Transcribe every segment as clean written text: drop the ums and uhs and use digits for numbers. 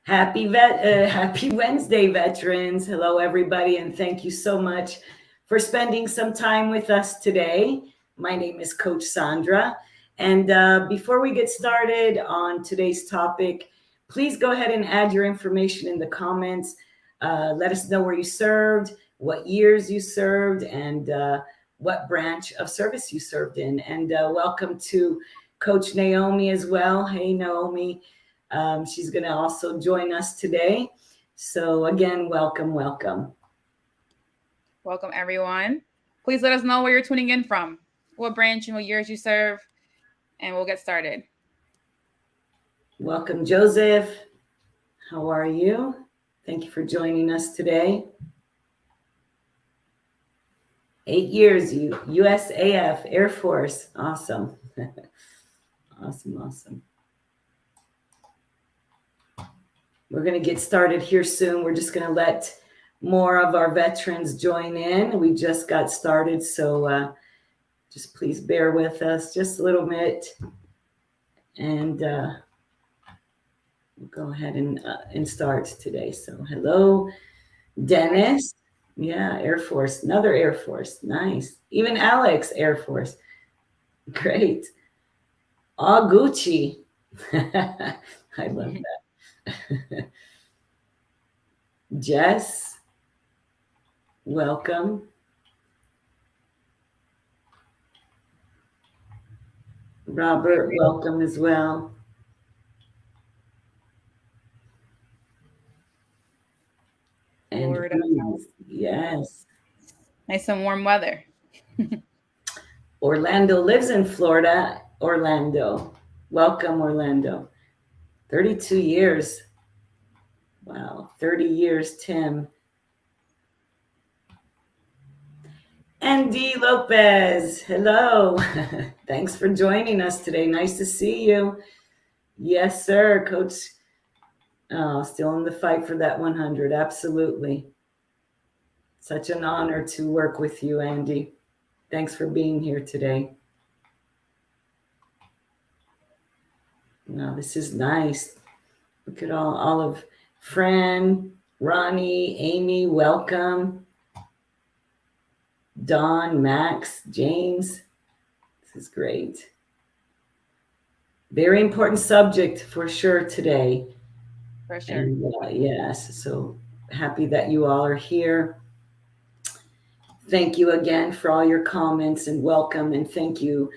Happy Wednesday, veterans. Hello, everybody, and thank you so much for spending some time with us today. My name is Coach Sandra, and before we get started on today's topic, please go ahead and add your information in the comments. Let us know where you served, what years you served, and what branch of service you served in. And welcome to Coach Naomi as well. Hey, Naomi. She's going to also join us today. So again, welcome. Welcome, everyone. Please let us know where you're tuning in from, what branch and what years you serve, and we'll get started. Welcome, Joseph. How are you? Thank you for joining us today. 8 years, USAF, Air Force. Awesome. Awesome. We're going to get started here soon. We're just going to let more of our veterans join in. We just got started, so just please bear with us just a little bit. And we'll go ahead and start today. So hello, Dennis. Yeah, Air Force, another Air Force. Nice. Even Alex, Air Force. Great. All Gucci. I love that. Jess, welcome. Robert, welcome as well. And Louise, yes. Nice and warm weather. Orlando lives in Florida. Orlando. Welcome, Orlando. 32 years. Wow, 30 years, Tim. Andy Lopez, hello. Thanks for joining us today. Nice to see you. Yes, sir, Coach. Oh, still in the fight for that 100. Absolutely. Such an honor to work with you, Andy. Thanks for being here today. Now, this is nice. Look at all of Fran, Ronnie, Amy, welcome. Don, Max, James. This is great. Very important subject for sure today. For sure. And, yes, so happy that you all are here. Thank you again for all your comments and welcome, and thank you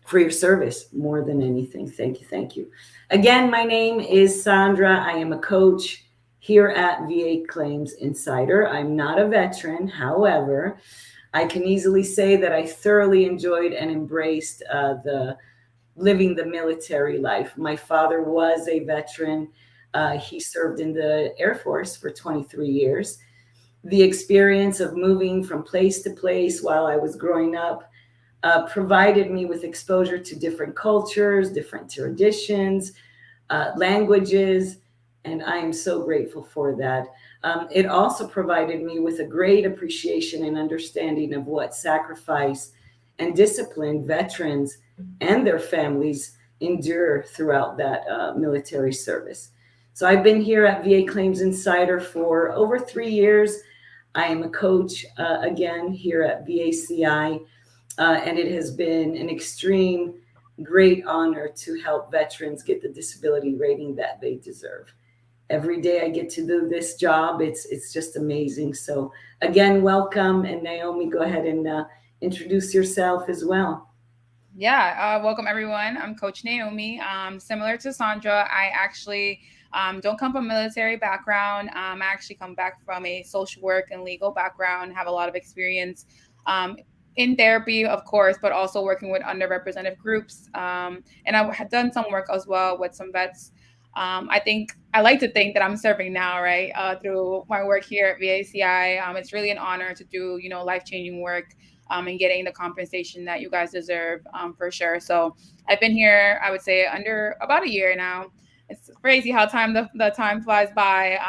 for your service more than anything. Thank you. Again, my name is Sandra. I am a coach here at VA Claims Insider. I'm not a veteran. However, I can easily say that I thoroughly enjoyed and embraced the living the military life. My father was a veteran. He served in the Air Force for 23 years. The experience of moving from place to place while I was growing up provided me with exposure to different cultures, different traditions, languages, and I am so grateful for that. It also provided me with a great appreciation and understanding of what sacrifice and discipline veterans and their families endure throughout that military service. So I've been here at VA Claims Insider for over 3 years. I am a coach again here at VACI, and it has been an extreme great honor to help veterans get the disability rating that they deserve. Every day I get to do this job, it's just amazing. So again, welcome. And Naomi, go ahead and introduce yourself as well. Yeah, welcome everyone. I'm Coach Naomi. Similar to Sandra, I actually don't come from a military background. I actually come back from a social work and legal background, have a lot of experience in therapy, of course, but also working with underrepresented groups. And I had done some work as well with some vets. I like to think that I'm serving now, right, through my work here at VACI. It's really an honor to do, life-changing work and getting the compensation that you guys deserve, for sure. So I've been here, I would say, under about a year now. It's crazy how the time flies by,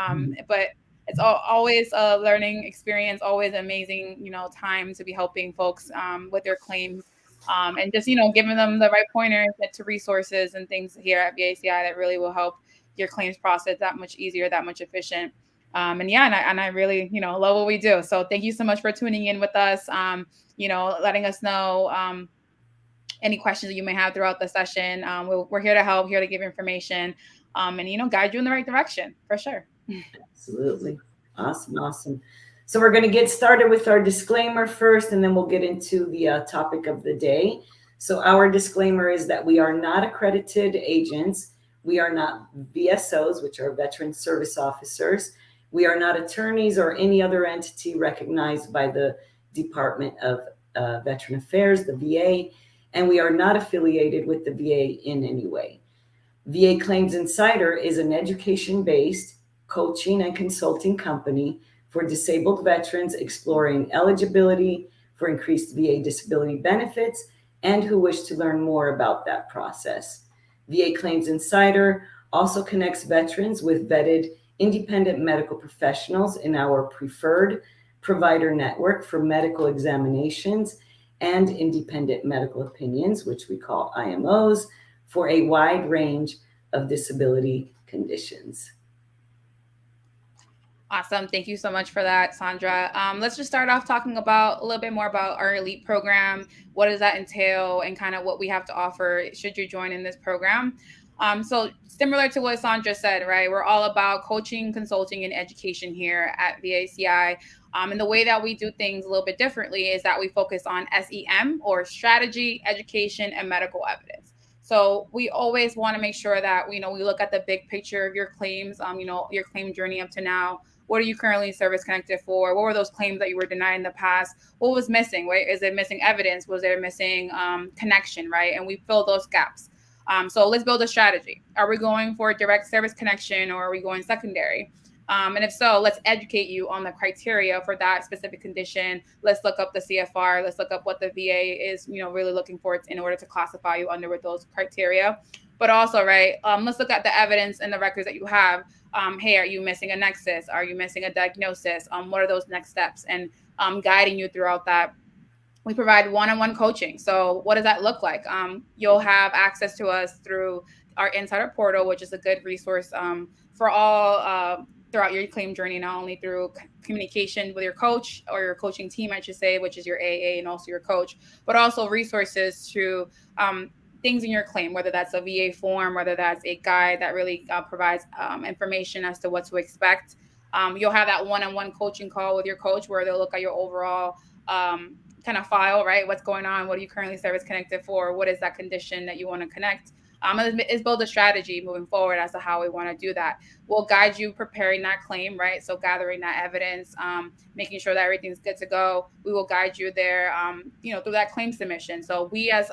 but it's always a learning experience, always amazing, time to be helping folks with their claims, and just, giving them the right pointers to resources and things here at VACI that really will help your claims process that much easier, that much efficient. And I really, love what we do. So thank you so much for tuning in with us. Letting us know any questions that you may have throughout the session. We're here to help, here to give information, and guide you in the right direction for sure. Absolutely. Awesome. So we're going to get started with our disclaimer first, and then we'll get into the topic of the day. So our disclaimer is that we are not accredited agents. We are not VSOs, which are veteran service officers. We are not attorneys or any other entity recognized by the Department of Veteran Affairs, the VA, and we are not affiliated with the VA in any way. VA Claims Insider is an education-based coaching and consulting company for disabled veterans exploring eligibility for increased VA disability benefits and who wish to learn more about that process. VA Claims Insider also connects veterans with vetted independent medical professionals in our preferred provider network for medical examinations and independent medical opinions, which we call IMOs, for a wide range of disability conditions. Awesome. Thank you so much for that, Sandra. Let's just start off talking about a little bit more about our elite program. What does that entail and kind of what we have to offer should you join in this program? So similar to what Sandra said, right? We're all about coaching, consulting, and education here at VACI. And the way that we do things a little bit differently is that we focus on SEM, or strategy, education, and medical evidence. So we always want to make sure that we look at the big picture of your claims, your claim journey up to now. What are you currently service connected for? What were those claims that you were denied in the past? What was missing, right? Is it missing evidence? Was there missing connection, right? And we fill those gaps. So let's build a strategy. Are we going for direct service connection, or are we going secondary? And if so, let's educate you on the criteria for that specific condition. Let's look up the CFR. Let's look up what the VA is, really looking for in order to classify you under with those criteria. But also, right, let's look at the evidence and the records that you have. Hey, are you missing a nexus? Are you missing a diagnosis? What are those next steps? And guiding you throughout that. We provide one-on-one coaching. So what does that look like? You'll have access to us through our Insider portal, which is a good resource for all throughout your claim journey, not only through communication with your coach or your coaching team, I should say, which is your AA and also your coach, but also resources to things in your claim, whether that's a VA form, whether that's a guide that really provides information as to what to expect. You'll have that one-on-one coaching call with your coach where they'll look at your overall kind of file, right? What's going on? What are you currently service connected for? What is that condition that you want to connect? Is build a strategy moving forward as to how we want to do that. We'll guide you preparing that claim, right? So gathering that evidence, making sure that everything's good to go. We will guide you there, through that claim submission. So we as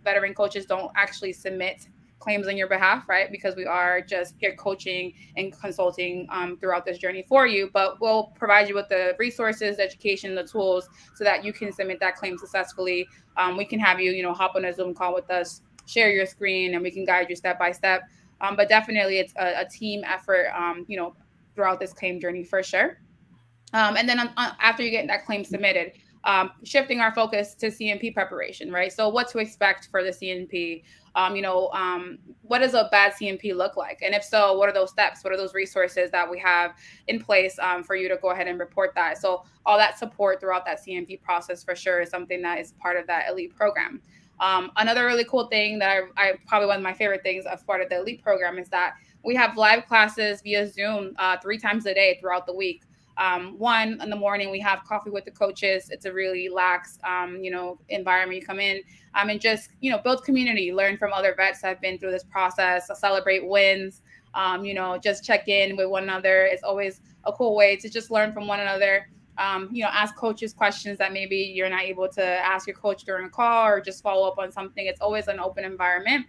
veteran coaches don't actually submit claims on your behalf, right? Because we are just here coaching and consulting throughout this journey for you, but we'll provide you with the resources, education, the tools so that you can submit that claim successfully. We can have you, hop on a Zoom call with us, share your screen, and we can guide you step by step. But definitely it's a team effort, throughout this claim journey for sure. And then after you get that claim submitted, shifting our focus to CNP preparation, right? So what to expect for the CNP? What does a bad CNP look like? And if so, what are those steps? What are those resources that we have in place for you to go ahead and report that? So all that support throughout that CNP process for sure is something that is part of that elite program. Another really cool thing that I probably one of my favorite things as part of the elite program is that we have live classes via Zoom 3 times a day throughout the week. One in the morning, we have coffee with the coaches. It's a really lax, environment. You come in and just, build community, learn from other vets that have been through this process, celebrate wins, just check in with one another. It's always a cool way to just learn from one another. Ask coaches questions that maybe you're not able to ask your coach during a call, or just follow up on something. It's always an open environment.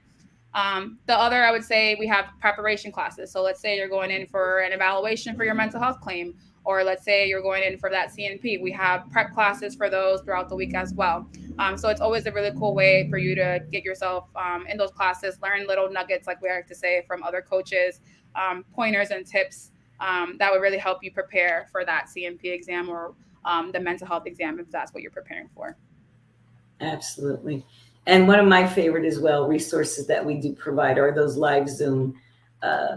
The other, I would say, we have preparation classes. So let's say you're going in for an evaluation for your mental health claim, or let's say you're going in for that CNP. We have prep classes for those throughout the week as well. So it's always a really cool way for you to get yourself in those classes, learn little nuggets, like we like to say, from other coaches, pointers and tips that would really help you prepare for that CNP exam or the mental health exam, if that's what you're preparing for. Absolutely. And one of my favorite as well resources that we do provide are those live Zoom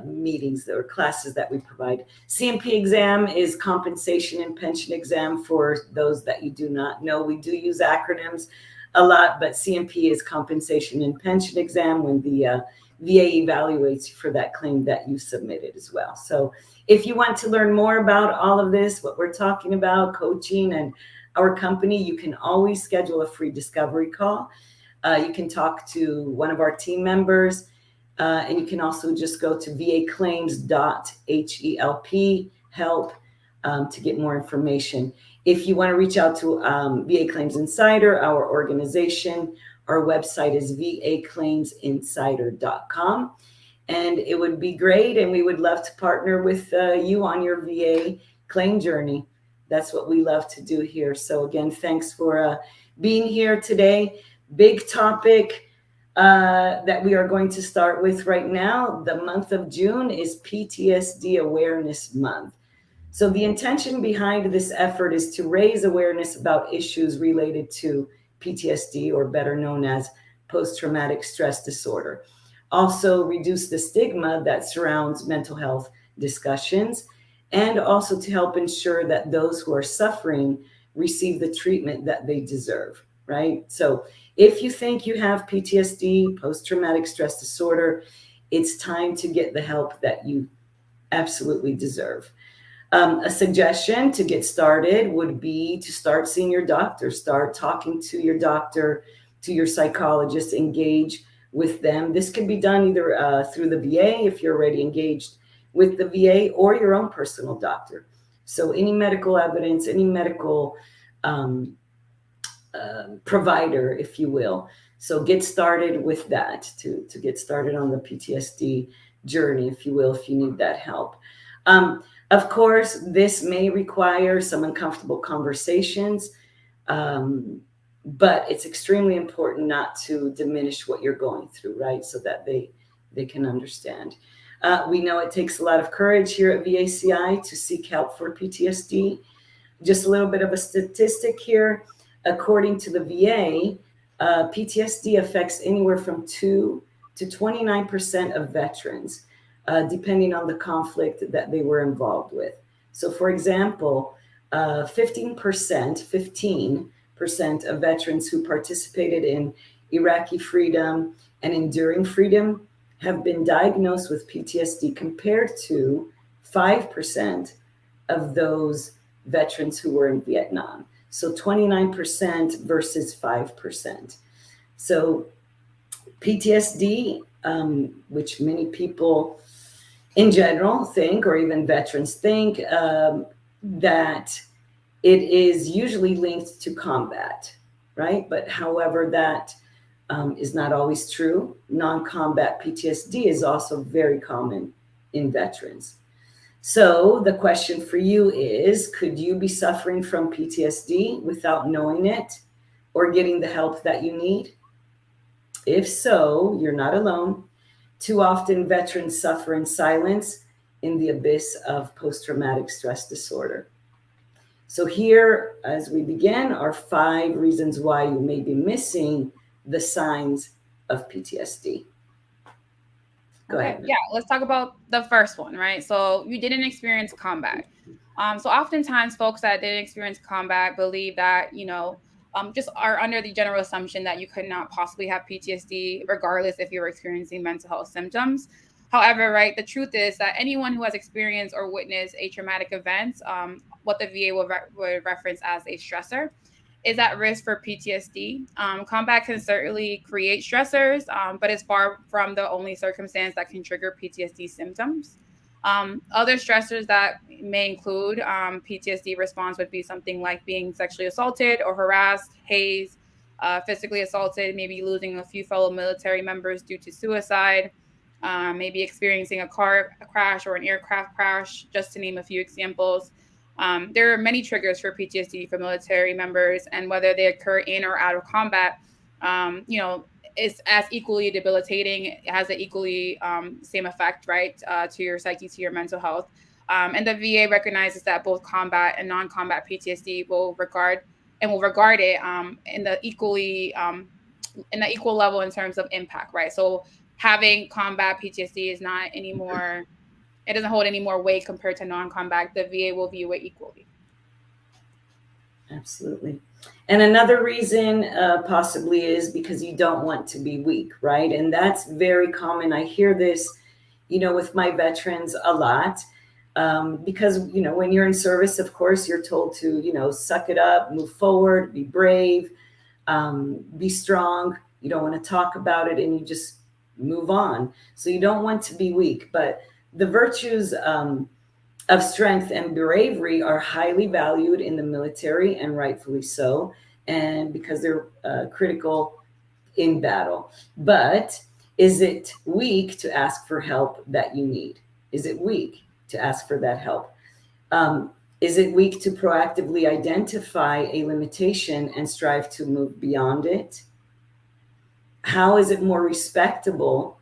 meetings or classes that we provide. CMP exam is compensation and pension exam. For those that you do not know, we do use acronyms a lot, but CMP is compensation and pension exam when the VA evaluates you for that claim that you submitted as well. So if you want to learn more about all of this, what we're talking about, coaching and our company, you can always schedule a free discovery call. You can talk to one of our team members. And you can also just go to vaclaims.help to get more information. If you want to reach out to VA Claims Insider, our organization, our website is vaclaimsinsider.com. And it would be great, and we would love to partner with you on your VA claim journey. That's what we love to do here. So again, thanks for being here today. Big topic that we are going to start with right now. The month of June is PTSD Awareness Month. So the intention behind this effort is to raise awareness about issues related to PTSD, or better known as post-traumatic stress disorder. Also reduce the stigma that surrounds mental health discussions, and also to help ensure that those who are suffering receive the treatment that they deserve, right? So if you think you have PTSD, post-traumatic stress disorder, it's time to get the help that you absolutely deserve. A suggestion to get started would be to start seeing your doctor, start talking to your doctor, to your psychologist, engage with them. This can be done either through the VA if you're already engaged with the VA, or your own personal doctor. So any medical evidence, any medical provider, if you will. So get started with that to get started on the PTSD journey, if you will, if you need that help. Of course, this may require some uncomfortable conversations, but it's extremely important not to diminish what you're going through, right? So that they can understand. We know it takes a lot of courage here at VACI to seek help for PTSD. Just a little bit of a statistic here. According to the VA, PTSD affects anywhere from 2 to 29% of veterans, depending on the conflict that they were involved with. So, for example, 15% of veterans who participated in Iraqi freedom and enduring freedom have been diagnosed with PTSD, compared to 5% of those veterans who were in Vietnam. So 29% versus 5%. So PTSD, which many people in general think, or even veterans think, that it is usually linked to combat, right? But however, that is not always true. Non-combat PTSD is also very common in veterans. So the question for you is, could you be suffering from PTSD without knowing it or getting the help that you need? If so, you're not alone. Too often, veterans suffer in silence in the abyss of post-traumatic stress disorder. So here, as we begin, are 5 reasons why you may be missing the signs of PTSD. Go ahead. Yeah, let's talk about the first one, right? So you didn't experience combat. So oftentimes folks that didn't experience combat believe that, just are under the general assumption that you could not possibly have PTSD, regardless if you're experiencing mental health symptoms. However, right, the truth is that anyone who has experienced or witnessed a traumatic event, what the VA would reference as a stressor, is at risk for PTSD. Combat can certainly create stressors, but it's far from the only circumstance that can trigger PTSD symptoms. Other stressors that may include PTSD response would be something like being sexually assaulted or harassed, hazed, physically assaulted, maybe losing a few fellow military members due to suicide, maybe experiencing a car crash or an aircraft crash, just to name a few examples. There are many triggers for PTSD for military members, and whether they occur in or out of combat, is as equally debilitating. It has an equally same effect, right, to your psyche, to your mental health. And the VA recognizes that both combat and non-combat PTSD will regard it in the equal level in terms of impact, right? So having combat PTSD is not anymore, it doesn't hold any more weight compared to non-combat. The VA will view it equally. Absolutely. And another reason possibly is because you don't want to be weak, right? And that's very common. I hear this, with my veterans a lot. Because, when you're in service, of course, you're told to, suck it up, move forward, be brave, be strong. You don't want to talk about it, and you just move on. So you don't want to be weak. But the virtues of strength and bravery are highly valued in the military, and rightfully so, and because they're critical in battle. But is it weak to ask for help that you need? Is it weak to ask for that help? Is it weak to proactively identify a limitation and strive to move beyond it? How is it more respectable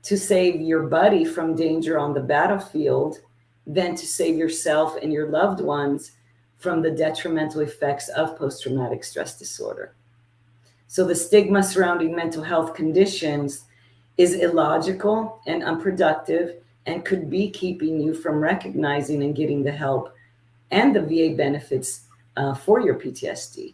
to save your buddy from danger on the battlefield than to save yourself and your loved ones from the detrimental effects of post-traumatic stress disorder? So the stigma surrounding mental health conditions is illogical and unproductive, and could be keeping you from recognizing and getting the help and the VA benefits for your PTSD.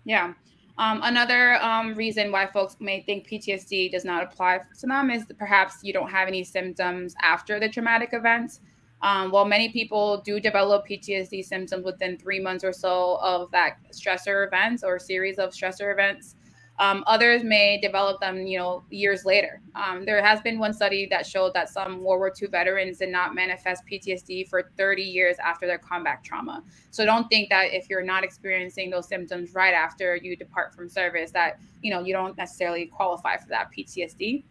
Yeah. Another reason why folks may think PTSD does not apply to them is perhaps you don't have any symptoms after the traumatic events. While many people do develop PTSD symptoms within 3 months or so of that stressor events or series of stressor events, others may develop them, years later. There has been one study that showed that some World War II veterans did not manifest PTSD for 30 years after their combat trauma. So don't think that if you're not experiencing those symptoms right after you depart from service that, you don't necessarily qualify for that PTSD.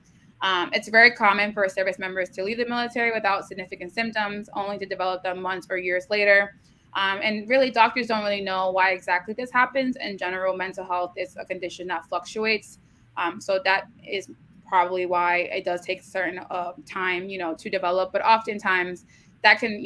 It's very common for service members to leave the military without significant symptoms, only to develop them months or years later. And really, doctors don't really know why exactly this happens. In general, mental health is a condition that fluctuates. So that is probably why it does take certain time, to develop. But oftentimes that can,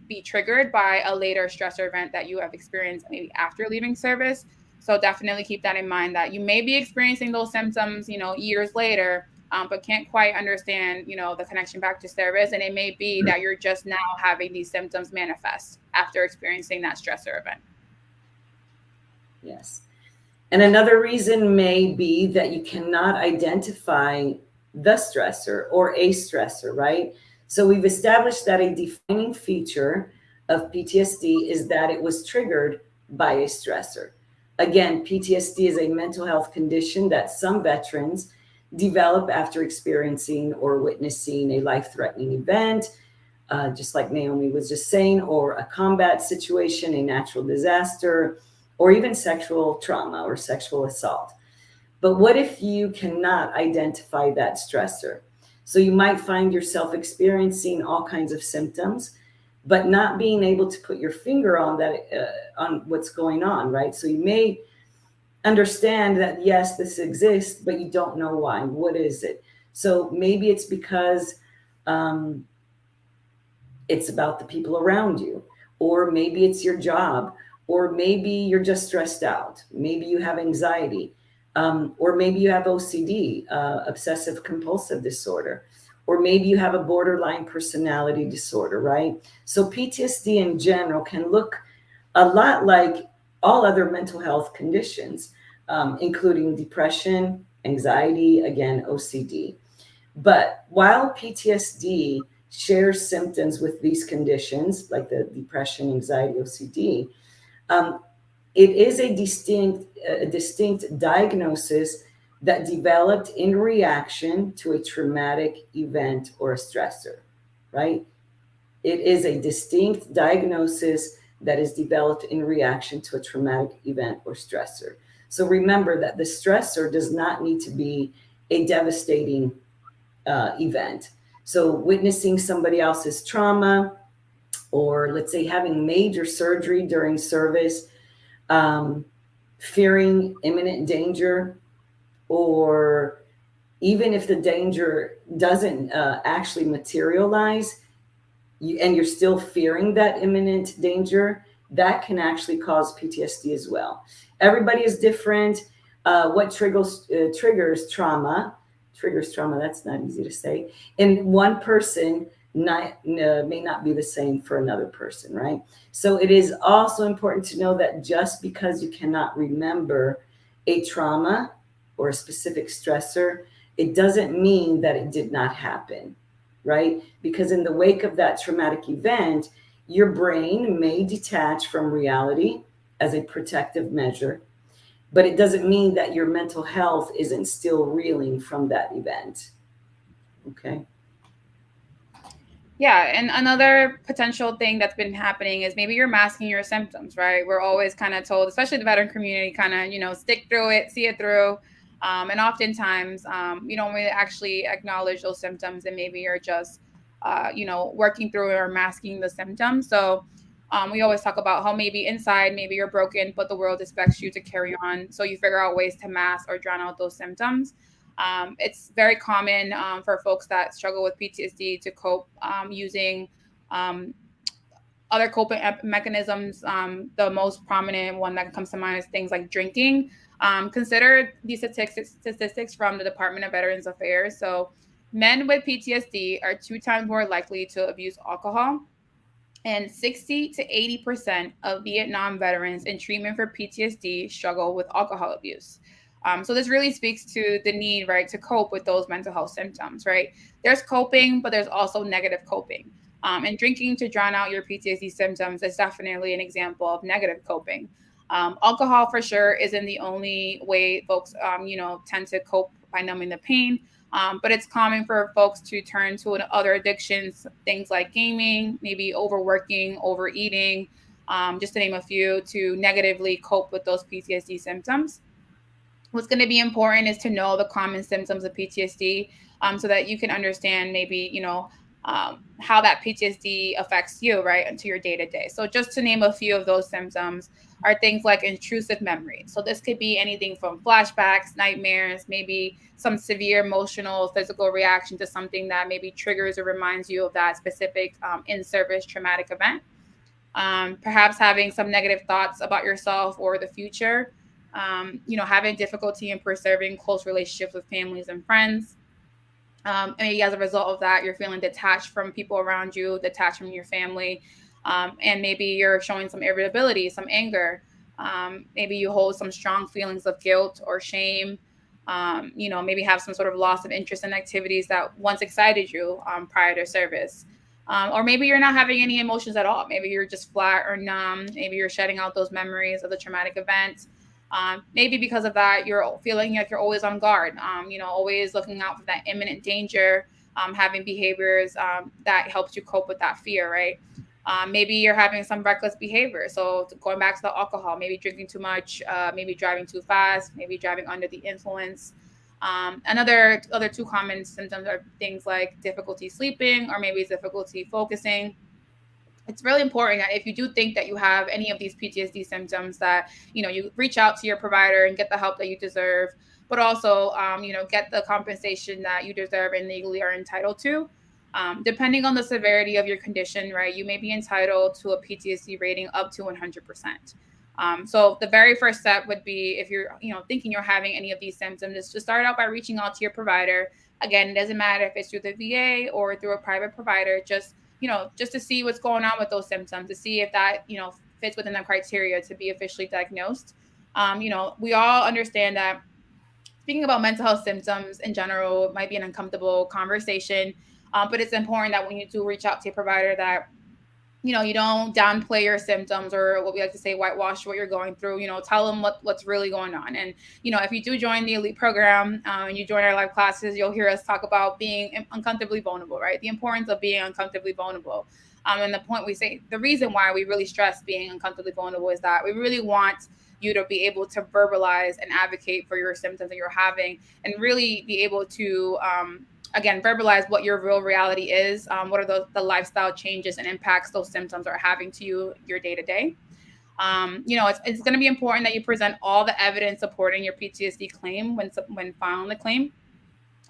be triggered by a later stressor event that you have experienced maybe after leaving service. So definitely keep that in mind, that you may be experiencing those symptoms, years later, but can't quite understand, the connection back to service. And it may be that you're just now having these symptoms manifest after experiencing that stressor event. Yes. And another reason may be that you cannot identify the stressor or a stressor, right? So we've established that a defining feature of PTSD is that it was triggered by a stressor. Again, PTSD is a mental health condition that some veterans develop after experiencing or witnessing a life-threatening event, just like Naomi was just saying, or a combat situation, a natural disaster, or even sexual trauma or sexual assault. But what if you cannot identify that stressor? So you might find yourself experiencing all kinds of symptoms, but not being able to put your finger on that, on what's going on, right? So you may understand that, yes, this exists, but you don't know why. What is it? So maybe it's because it's about the people around you, or maybe it's your job, or maybe you're just stressed out. Maybe you have anxiety, or maybe you have OCD, obsessive compulsive disorder, or maybe you have a borderline personality disorder, right? So PTSD in general can look a lot like all other mental health conditions, including depression, anxiety, again, OCD. But while PTSD shares symptoms with these conditions, like the depression, anxiety, OCD, it is a distinct diagnosis that developed in reaction to a traumatic event or a stressor, right? It is a distinct diagnosis that is developed in reaction to a traumatic event or stressor. So remember that the stressor does not need to be a devastating event. So witnessing somebody else's trauma, or let's say having major surgery during service, fearing imminent danger, or even if the danger doesn't actually materialize, and you're still fearing that imminent danger, that can actually cause PTSD as well. Everybody is different. What triggers trauma triggers trauma. That's not easy to say. And one person may not be the same for another person, right? So it is also important to know that just because you cannot remember a trauma or a specific stressor, it doesn't mean that it did not happen, right? Because in the wake of that traumatic event, your brain may detach from reality as a protective measure, but it doesn't mean that your mental health isn't still reeling from that event. Okay. Yeah, and another potential thing that's been happening is maybe you're masking your symptoms, right? We're always kind of told, especially the veteran community, kind of, stick through it, see it through. And oftentimes, you don't really actually acknowledge those symptoms, and maybe you're just, working through or masking the symptoms. So we always talk about how maybe inside, maybe you're broken, but the world expects you to carry on. So you figure out ways to mask or drown out those symptoms. It's very common for folks that struggle with PTSD to cope using um, other coping mechanisms. The most prominent one that comes to mind is things like drinking. Consider these statistics from the Department of Veterans Affairs. So, men with PTSD are 2 times more likely to abuse alcohol, and 60 to 80% of Vietnam veterans in treatment for PTSD struggle with alcohol abuse. So this really speaks to the need, right, to cope with those mental health symptoms, right? There's coping, but there's also negative coping. And drinking to drown out your PTSD symptoms is definitely an example of negative coping. Alcohol, for sure, isn't the only way folks, tend to cope by numbing the pain. But it's common for folks to turn to other addictions, things like gaming, maybe overworking, overeating, just to name a few, to negatively cope with those PTSD symptoms. What's going to be important is to know the common symptoms of PTSD, so that you can understand maybe, how that PTSD affects you, right, into your day to day. So, just to name a few of those symptoms are things like intrusive memory. So, this could be anything from flashbacks, nightmares, maybe some severe emotional, physical reaction to something that maybe triggers or reminds you of that specific in service traumatic event. Perhaps having some negative thoughts about yourself or the future, having difficulty in preserving close relationships with families and friends. And maybe as a result of that, you're feeling detached from people around you, detached from your family, and maybe you're showing some irritability, some anger. Maybe you hold some strong feelings of guilt or shame. Maybe have some sort of loss of interest in activities that once excited you prior to service. Or maybe you're not having any emotions at all. Maybe you're just flat or numb. Maybe you're shutting out those memories of the traumatic event. Maybe because of that, you're feeling like you're always on guard, always looking out for that imminent danger, having behaviors that helps you cope with that fear, right? Maybe you're having some reckless behavior. So going back to the alcohol, maybe drinking too much, maybe driving too fast, maybe driving under the influence. Another other two common symptoms are things like difficulty sleeping or maybe difficulty focusing. It's really important that if you do think that you have any of these PTSD symptoms, that you reach out to your provider and get the help that you deserve, but also get the compensation that you deserve and legally are entitled to. Depending on the severity of your condition, right, you may be entitled to a PTSD rating up to 100%. So the very first step would be, if you're thinking you're having any of these symptoms, is to start out by reaching out to your provider. Again, it doesn't matter if it's through the VA or through a private provider. Just to see what's going on with those symptoms, to see if that fits within the criteria to be officially diagnosed. We all understand that speaking about mental health symptoms in general might be an uncomfortable conversation, but it's important that when you do reach out to a provider, that you don't downplay your symptoms, or what we like to say, whitewash what you're going through. Tell them what's really going on. And if you do join the elite program and you join our live classes, you'll hear us talk about being uncomfortably vulnerable, right? The importance of being uncomfortably vulnerable. And the reason why we really stress being uncomfortably vulnerable is that we really want you to be able to verbalize and advocate for your symptoms that you're having, and really be able to again, verbalize what your real reality is. What are the lifestyle changes and impacts those symptoms are having to you, your day to day. It's going to be important that you present all the evidence supporting your PTSD claim when filing the claim.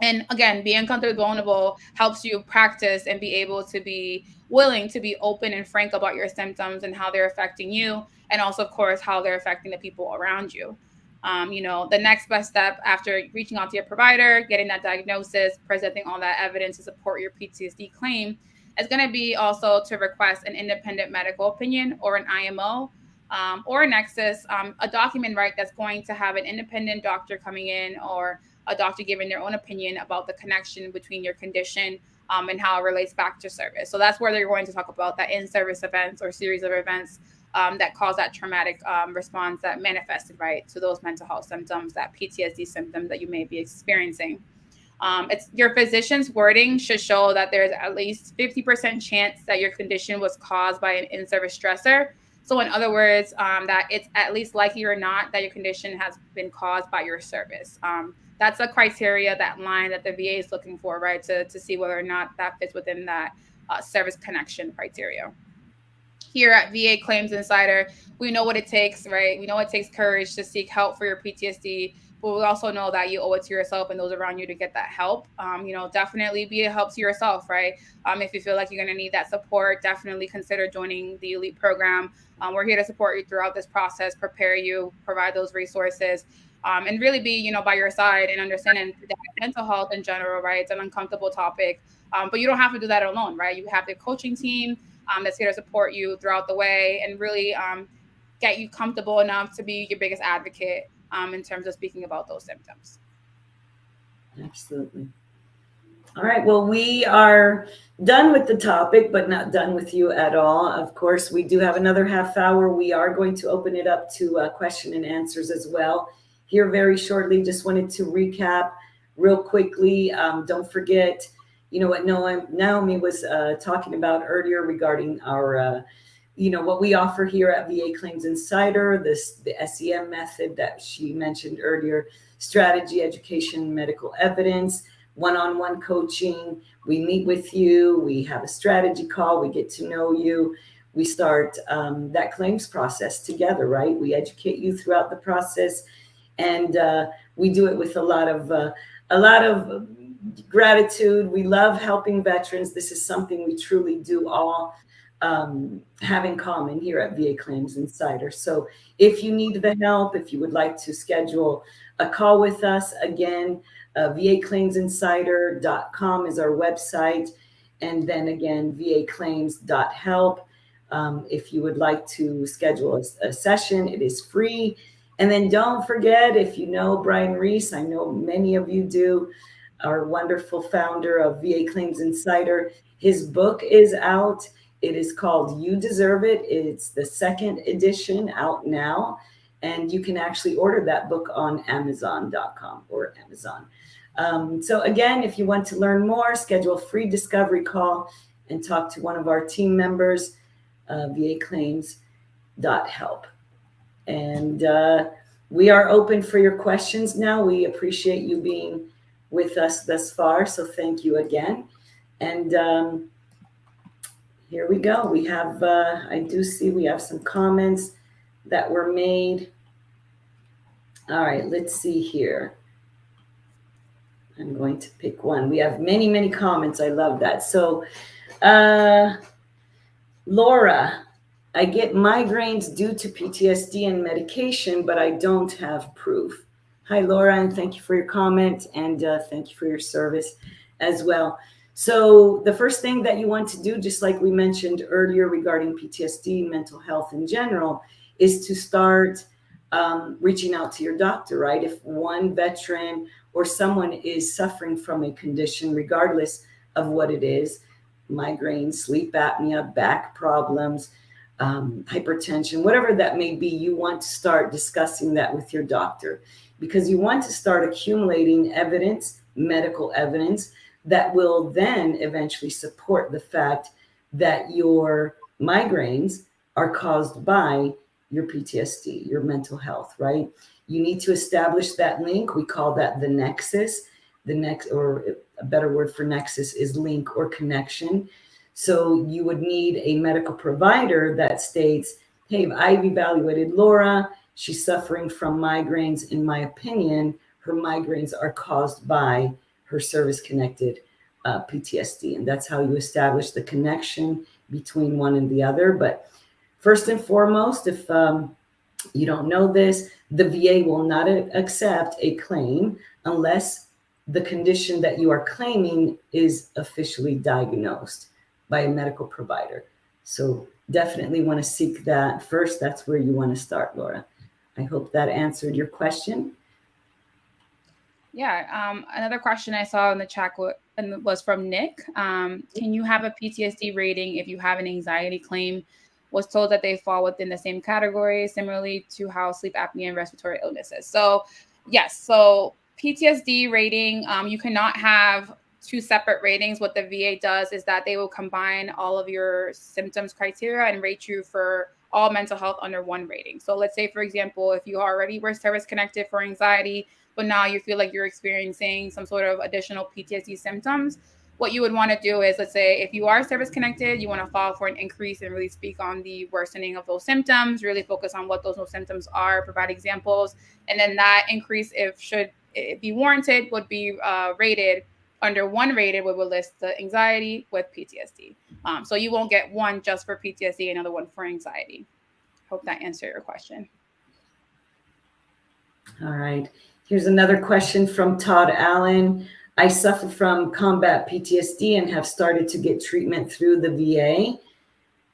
And again, being uncomfortably vulnerable helps you practice and be able to be willing to be open and frank about your symptoms and how they're affecting you, and also, of course, how they're affecting the people around you. The next best step after reaching out to your provider, getting that diagnosis, presenting all that evidence to support your PTSD claim is going to be also to request an independent medical opinion or an IMO, or a Nexus, a document, right, that's going to have an independent doctor coming in or a doctor giving their own opinion about the connection between your condition and how it relates back to service. So that's where they're going to talk about that in-service events or series of events that cause that traumatic response that manifested, right, to those mental health symptoms, that PTSD symptom that you may be experiencing. It's your physician's wording should show that there's at least 50% chance that your condition was caused by an in-service stressor. So in other words, that it's at least likely or not that your condition has been caused by your service. That's a criteria, that line that the VA is looking for, right, to see whether or not that fits within that service connection criteria. Here at VA Claims Insider, we know what it takes, right? We know it takes courage to seek help for your PTSD, but we also know that you owe it to yourself and those around you to get that help. Definitely be a help to yourself, right? If you feel like you're going to need that support, definitely consider joining the Elite program. We're here to support you throughout this process, prepare you, provide those resources, and really be, by your side and understanding that mental health in general, right? It's an uncomfortable topic, but you don't have to do that alone, right? You have the coaching team that's here to support you throughout the way and really get you comfortable enough to be your biggest advocate in terms of speaking about those symptoms. Absolutely. All right. Well, we are done with the topic, but not done with you at all. Of course, we do have another half hour. We are going to open it up to question and answers as well here very shortly. Just wanted to recap real quickly. Don't forget, what Naomi was talking about earlier regarding our, what we offer here at VA Claims Insider, the SEM method that she mentioned earlier, strategy, education, medical evidence, one-on-one coaching. We meet with you. We have a strategy call. We get to know you. We start that claims process together, right? We educate you throughout the process, and we do it with a lot of gratitude. We love helping veterans. This is something we truly do all have in common here at VA Claims Insider. So if you need the help, if you would like to schedule a call with us, again, vaclaimsinsider.com is our website. And then again, vaclaims.help. If you would like to schedule a session, it is free. And then don't forget, if you know Brian Reese, I know many of you do, our wonderful founder of VA Claims Insider, his book is out. It is called You Deserve It. It's the second edition out now. And you can actually order that book on Amazon.com or Amazon. So again, if you want to learn more, schedule a free discovery call and talk to one of our team members, vaclaims.help. And we are open for your questions now. We appreciate you being with us thus far. So thank you again. And here we go. We have, I do see we have some comments that were made. All right, let's see here. I'm going to pick one. We have many, many comments. I love that. So, Laura, I get migraines due to PTSD and medication, but I don't have proof. Hi, Laura, and thank you for your comment, and thank you for your service as well. So the first thing that you want to do, just like we mentioned earlier regarding PTSD, mental health in general, is to start reaching out to your doctor, right? If one veteran or someone is suffering from a condition, regardless of what it is, migraine, sleep apnea, back problems, hypertension, whatever that may be, you want to start discussing that with your doctor, because you want to start accumulating evidence, medical evidence, that will then eventually support the fact that your migraines are caused by your PTSD, your mental health, right? You need to establish that link. We call that the nexus. Or a better word for nexus is link or connection. So you would need a medical provider that states, hey, I've evaluated Laura. She's suffering from migraines. In my opinion, her migraines are caused by her service-connected PTSD. And that's how you establish the connection between one and the other. But first and foremost, if You don't know this. The VA will not accept a claim unless the condition that you are claiming is officially diagnosed by a medical provider. So definitely want to seek that first. That's where you want to start, Laura. I hope that answered your question. Yeah. Another question I saw in the chat was from Nick. Can you have a PTSD rating if you have an anxiety claim? Was told that they fall within the same category, similarly to how sleep apnea and respiratory illnesses. So, yes. So PTSD rating, you cannot have two separate ratings. What the VA does is that they will combine all of your symptoms criteria and rate you for all mental health under one rating. So let's say, for example, if you already were service connected for anxiety, but now you feel like you're experiencing some sort of additional PTSD symptoms, what you would want to do is, let's say, if you are service connected, you want to file for an increase and really speak on the worsening of those symptoms, really focus on what those symptoms are, provide examples. And then that increase, if should it be warranted, would be rated under one rated, we will list the anxiety with PTSD. So you won't get one just for PTSD, another one for anxiety. Hope that answered your question. All right. Here's another question from Todd Allen. I suffer from combat PTSD and have started to get treatment through the VA.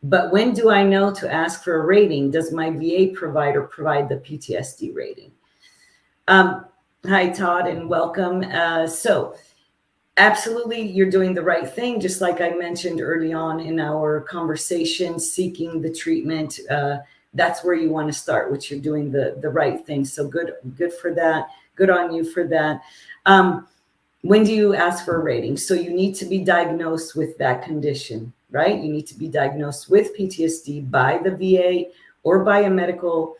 But when do I know to ask for a rating? Does my VA provider provide the PTSD rating? Hi, Todd, and welcome. So absolutely, you're doing the right thing. Just like I mentioned early on in our conversation, seeking the treatment, that's where you want to start, which you're doing the right thing. So good for that. Good on you for that. When do you ask for a rating? So you need to be diagnosed with that condition, right? You need to be diagnosed with PTSD by the VA or by a medical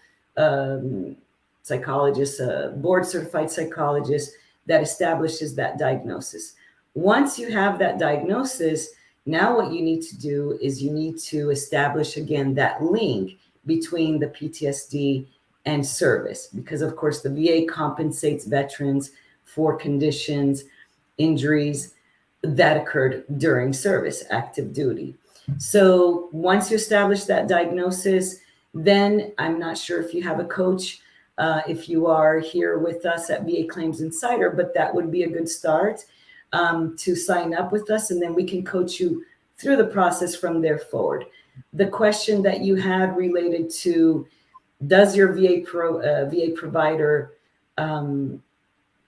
psychologist, a board certified psychologist that establishes that diagnosis. Once you have that diagnosis, now what you need to do is you need to establish again that link between the PTSD and service, because of course the VA compensates veterans for conditions, injuries that occurred during service, active duty. So once you establish that diagnosis, then I'm not sure if you have a coach, if you are here with us at VA Claims Insider, but that would be a good start to sign up with us, and then we can coach you through the process from there forward. The question that you had related to, does your VA provider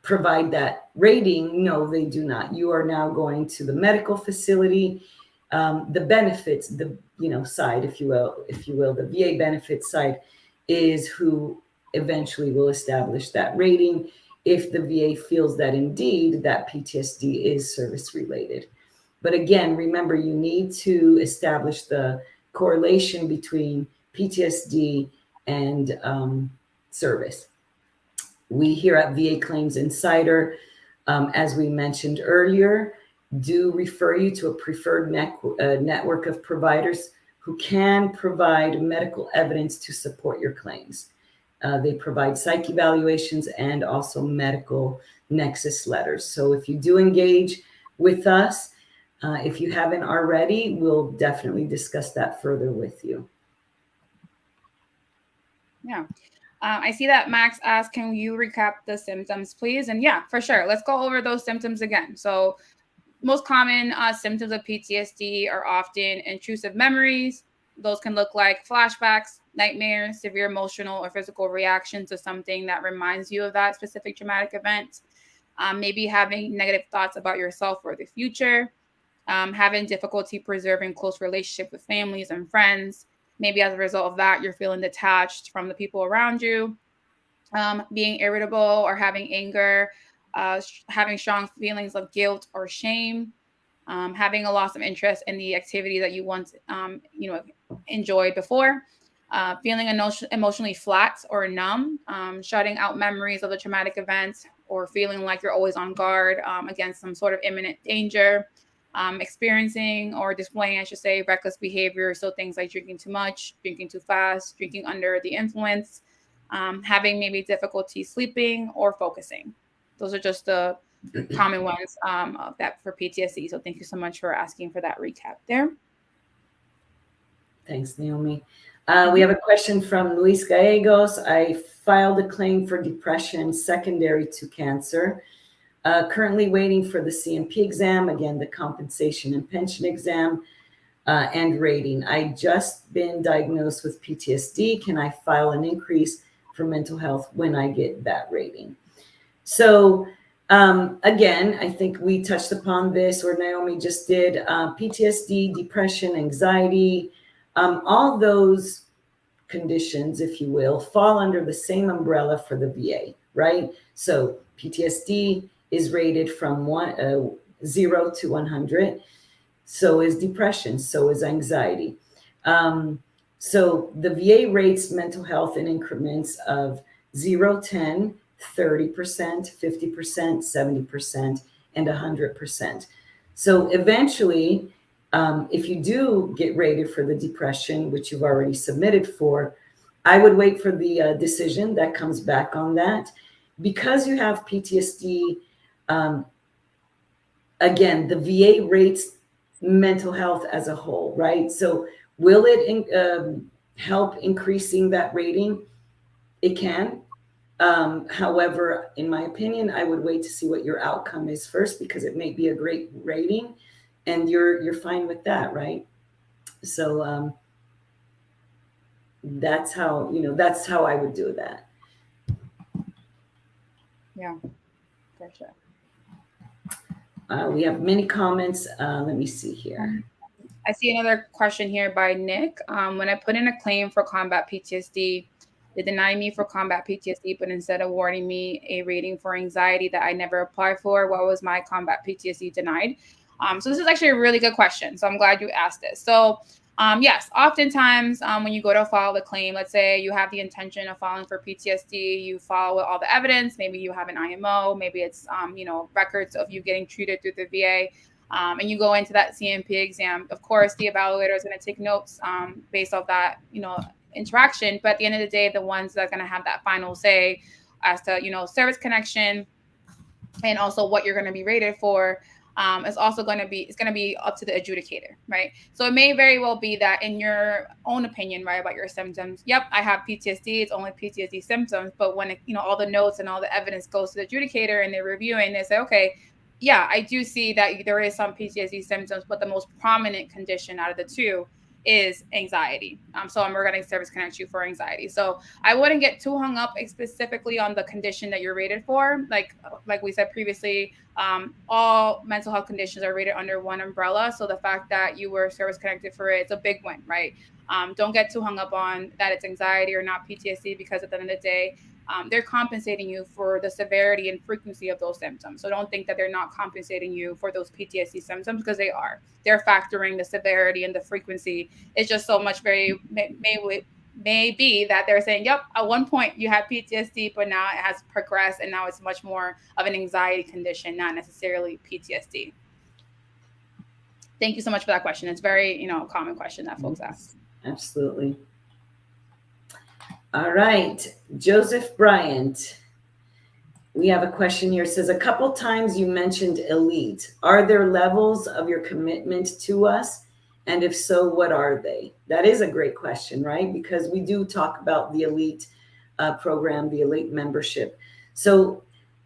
provide that rating? No, they do not. You are now going to the medical facility. The benefits, the side, if you will, the VA benefits side is who eventually will establish that rating if the VA feels that indeed that PTSD is service related. But again, remember, you need to establish the correlation between PTSD and service. We here at VA Claims Insider, as we mentioned earlier, do refer you to a preferred network of providers who can provide medical evidence to support your claims. They provide psych evaluations and also medical Nexus letters. So if you do engage with us, if you haven't already, we'll definitely discuss that further with you. Yeah. I see that Max asked, can you recap the symptoms, please? And yeah, for sure. Let's go over those symptoms again. So most common symptoms of PTSD are often intrusive memories. Those can look like flashbacks, nightmares, severe emotional or physical reaction to something that reminds you of that specific traumatic event. Maybe having negative thoughts about yourself or the future. Having difficulty preserving close relationship with families and friends. Maybe as a result of that, you're feeling detached from the people around you. Being irritable or having anger, having strong feelings of guilt or shame, having a loss of interest in the activity that you once, enjoyed before, feeling emotionally flat or numb, shutting out memories of the traumatic events, or feeling like you're always on guard against some sort of imminent danger. Experiencing or displaying, I should say, reckless behavior. So things like drinking too much, drinking too fast, drinking under the influence, having maybe difficulty sleeping or focusing. Those are just the common ones of that for PTSD. So thank you so much for asking for that recap there. Thanks, Naomi. We have a question from Luis Gallegos. I filed a claim for depression secondary to cancer. Currently waiting for the CMP exam, again, the compensation and pension exam, and rating. I just been diagnosed with PTSD. Can I file an increase for mental health when I get that rating? So again, I think we touched upon this, or Naomi just did. PTSD, depression, anxiety, all those conditions, if you will, fall under the same umbrella for the VA, right? So PTSD is rated from 0 to 100. So is depression. So is anxiety. So the VA rates mental health in increments of 0, 10, 30%, 50%, 70%, and 100%. So eventually, if you do get rated for the depression, which you've already submitted for, I would wait for the decision that comes back on that. Because you have PTSD, again, the VA rates mental health as a whole, right? So will it help increasing that rating? It can. However, in my opinion, I would wait to see what your outcome is first, because it may be a great rating and you're fine with that, right? So that's how I would do that. Yeah, for sure. We have many comments. Let me see here. I see another question here by Nick. When I put in a claim for combat PTSD, they denied me for combat PTSD, but instead awarding me a rating for anxiety that I never applied for. What was my combat PTSD denied? So this is actually a really good question. So I'm glad you asked this. So yes, oftentimes when you go to file the claim, let's say you have the intention of filing for PTSD, you file with all the evidence. Maybe you have an IMO, maybe it's records of you getting treated through the VA. And you go into that CMP exam. Of course, the evaluator is going to take notes based off that, interaction. But at the end of the day, the ones that are going to have that final say as to, service connection and also what you're going to be rated for is also going to be up to the adjudicator, right? So it may very well be that in your own opinion, right, about your symptoms, yep, I have PTSD, it's only PTSD symptoms. But when all the notes and all the evidence goes to the adjudicator and they're reviewing, they say, okay, yeah, I do see that there is some PTSD symptoms, but the most prominent condition out of the two is anxiety. So I'm regarding service connect you for anxiety. So I wouldn't get too hung up specifically on the condition that you're rated for. Like we said previously, all mental health conditions are rated under one umbrella. So the fact that you were service connected for it, it's a big win, right? Don't get too hung up on that it's anxiety or not PTSD, because at the end of the day, they're compensating you for the severity and frequency of those symptoms. So don't think that they're not compensating you for those PTSD symptoms, because they are. They're factoring the severity and the frequency. It's just so much may be that they're saying, yep, at one point you had PTSD, but now it has progressed and now it's much more of an anxiety condition, not necessarily PTSD. Thank you so much for that question. It's very, common question that folks ask. Absolutely. All right, Joseph Bryant. We have a question here. It says, a couple times you mentioned elite. Are there levels of your commitment to us? And if so, what are they? That is a great question, right? Because we do talk about the elite program, the elite membership. So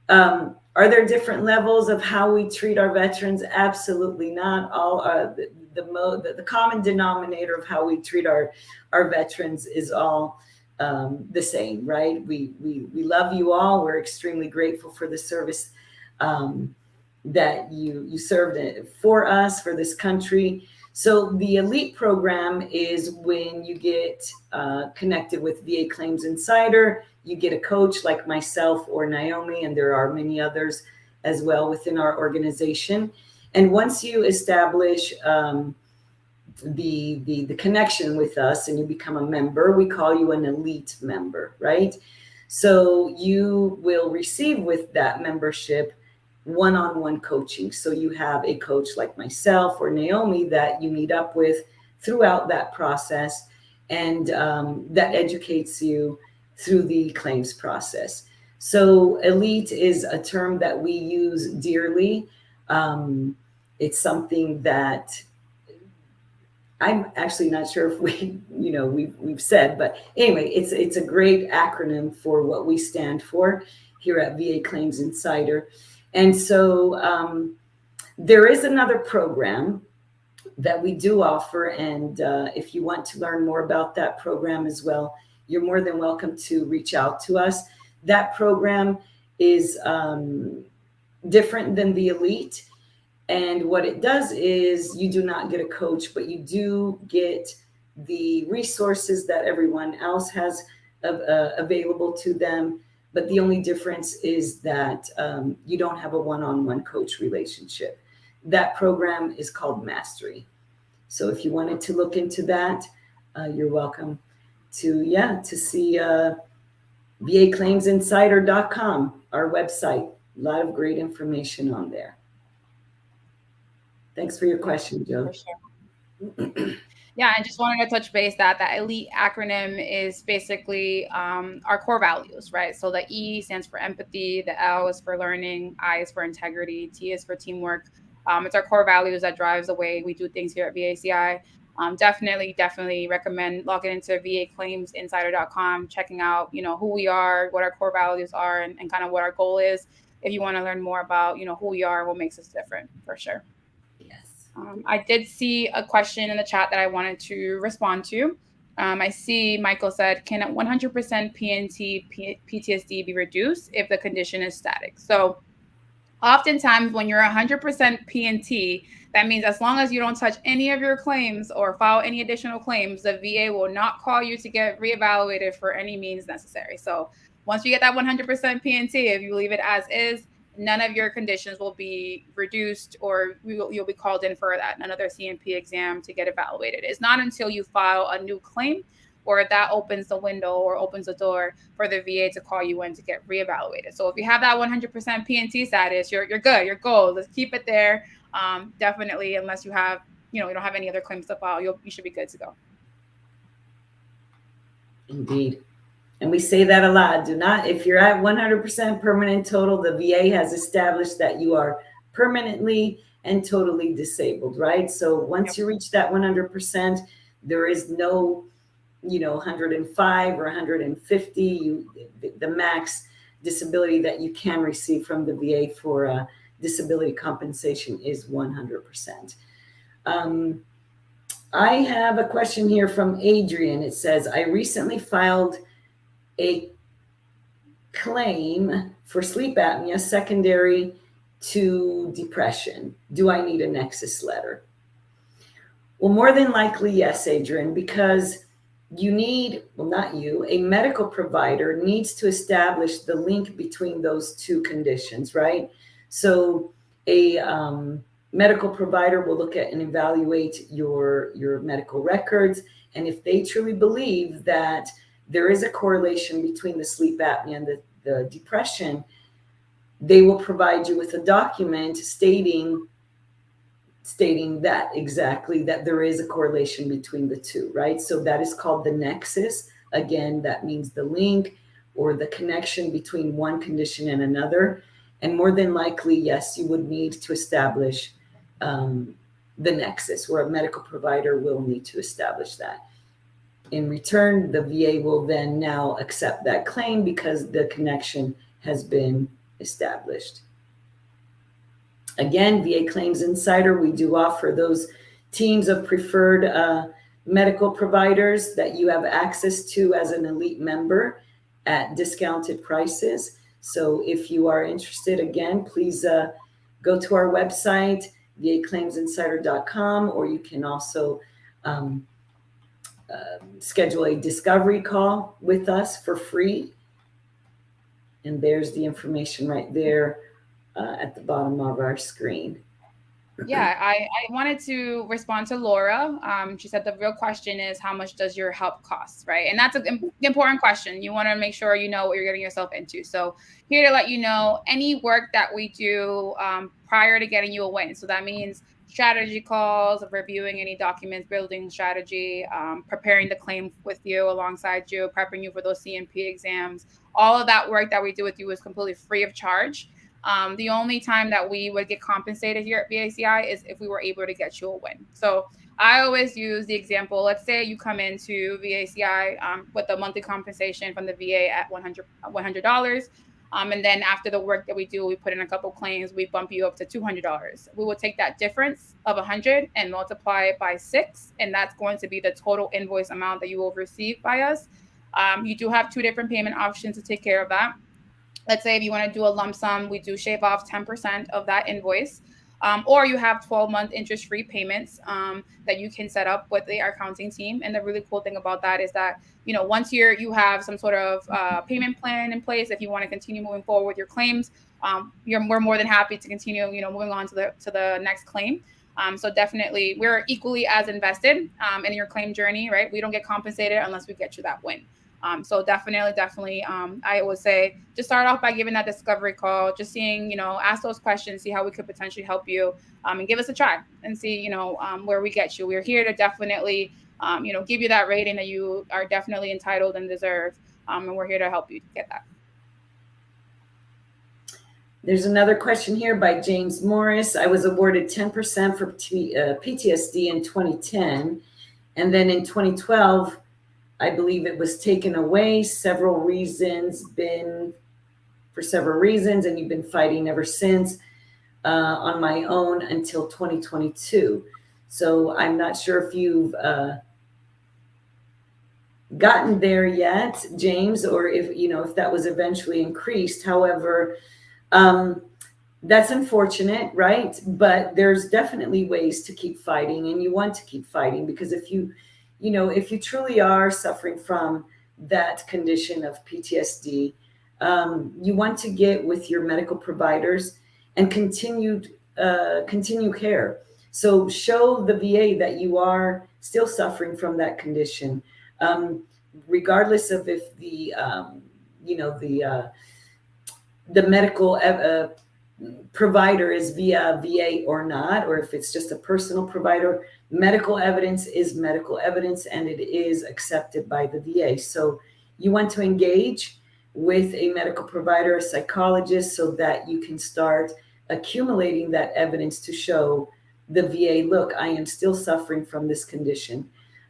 are there different levels of how we treat our veterans? Absolutely not. All the common denominator of how we treat our veterans is all the same, right? We love you all. We're extremely grateful for the service that you served for us, for this country. So the elite program is when you get connected with VA Claims Insider. You get a coach like myself or Naomi, and there are many others as well within our organization. And once you establish the connection with us and you become a member, we call you an elite member, right? So you will receive with that membership one-on-one coaching. So you have a coach like myself or Naomi that you meet up with throughout that process, and that educates you through the claims process. So elite is a term that we use dearly. It's something that I'm actually not sure if we've said, but anyway, it's a great acronym for what we stand for here at VA Claims Insider. And so there is another program that we do offer, and if you want to learn more about that program as well, you're more than welcome to reach out to us. That program is different than the Elite. And what it does is you do not get a coach, but you do get the resources that everyone else has available to them. But the only difference is that you don't have a one-on-one coach relationship. That program is called Mastery. So if you wanted to look into that, you're welcome to see VAClaimsinsider.com, our website. A lot of great information on there. Thanks for your question, Joe. For sure. Yeah, I just wanted to touch base that ELITE acronym is basically our core values, right? So the E stands for empathy, the L is for learning, I is for integrity, T is for teamwork. It's our core values that drives the way we do things here at VACI. Definitely recommend logging into VAClaimsinsider.com, checking out, who we are, what our core values are, and kind of what our goal is. If you want to learn more about, who we are, what makes us different, for sure. Yes. I did see a question in the chat that I wanted to respond to. I see Michael said, can 100% PTSD be reduced if the condition is static? So oftentimes when you're 100% PNT, that means as long as you don't touch any of your claims or file any additional claims, the VA will not call you to get reevaluated for any means necessary. So once you get that 100% PNT, if you leave it as is, none of your conditions will be reduced, or you'll be called in for another CMP exam to get evaluated. It's not until you file a new claim or that opens the window or opens the door for the VA to call you in to get reevaluated. So if you have that 100% PNT status, you're good, you're gold. Let's keep it there. Definitely, unless you have, you don't have any other claims to file, you should be good to go. Indeed. And we say that a lot. Do not, if you're at 100% permanent total, the VA has established that you are permanently and totally disabled, right? So once you reach that 100%, there is no 105 or 150, the max disability that you can receive from the VA for disability compensation is 100%. I have a question here from Adrian. It says, I recently filed a claim for sleep apnea secondary to depression. Do I need a Nexus letter? Well, more than likely, yes, Adrian, because you need, well, not you, a medical provider needs to establish the link between those two conditions, right? So a medical provider will look at and evaluate your medical records. And if they truly believe that there is a correlation between the sleep apnea and the depression, they will provide you with a document stating that exactly, that there is a correlation between the two, right? So that is called the Nexus. Again, that means the link or the connection between one condition and another. And more than likely, yes, you would need to establish the Nexus, where a medical provider will need to establish that. In return, the VA will then now accept that claim because the connection has been established. Again, VA Claims Insider, we do offer those teams of preferred medical providers that you have access to as an elite member at discounted prices. So if you are interested, again, please go to our website, VAClaimsinsider.com, or you can also schedule a discovery call with us for free. And there's the information right there at the bottom of our screen. Yeah, I wanted to respond to Laura. She said the real question is, how much does your help cost, right? And that's an important question. You want to make sure you know what you're getting yourself into. So here to let you know, any work that we do prior to getting you a win. So that means strategy calls, reviewing any documents, building strategy, preparing the claim with you, alongside you, prepping you for those CMP exams. All of that work that we do with you is completely free of charge. The only time that we would get compensated here at VACI is if we were able to get you a win. So I always use the example. Let's say you come into VACI with a monthly compensation from the VA at $100. And then after the work that we do, we put in a couple claims, we bump you up to $200. We will take that difference of 100 and multiply it by 6, and that's going to be the total invoice amount that you will receive by us. You do have 2 different payment options to take care of that. Let's say if you want to do a lump sum, we do shave off 10% of that invoice. Or you have 12-month interest-free payments that you can set up with our accounting team. And the really cool thing about that is that, once you have some sort of payment plan in place, if you want to continue moving forward with your claims, we're more than happy to continue, moving on to the next claim. So definitely, we're equally as invested in your claim journey, right? We don't get compensated unless we get you that win. So definitely, I would say just start off by giving that discovery call, just seeing, ask those questions, see how we could potentially help you, and give us a try and see, where we get you. We're here to definitely, give you that rating that you are definitely entitled and deserve. And we're here to help you get that. There's another question here by James Morris. I was awarded 10% for PTSD in 2010. And then in 2012, I believe it was taken away. Several reasons, and you've been fighting ever since on my own until 2022. So I'm not sure if you've gotten there yet, James, or if that was eventually increased. However, that's unfortunate, right? But there's definitely ways to keep fighting, and you want to keep fighting, because if you truly are suffering from that condition of PTSD, you want to get with your medical providers and continue care. So show the VA that you are still suffering from that condition, regardless of if the medical provider is via VA or not, or if it's just a personal provider. Medical evidence is medical evidence, and it is accepted by the VA. So you want to engage with a medical provider, a psychologist, so that you can start accumulating that evidence to show the VA, look, I am still suffering from this condition.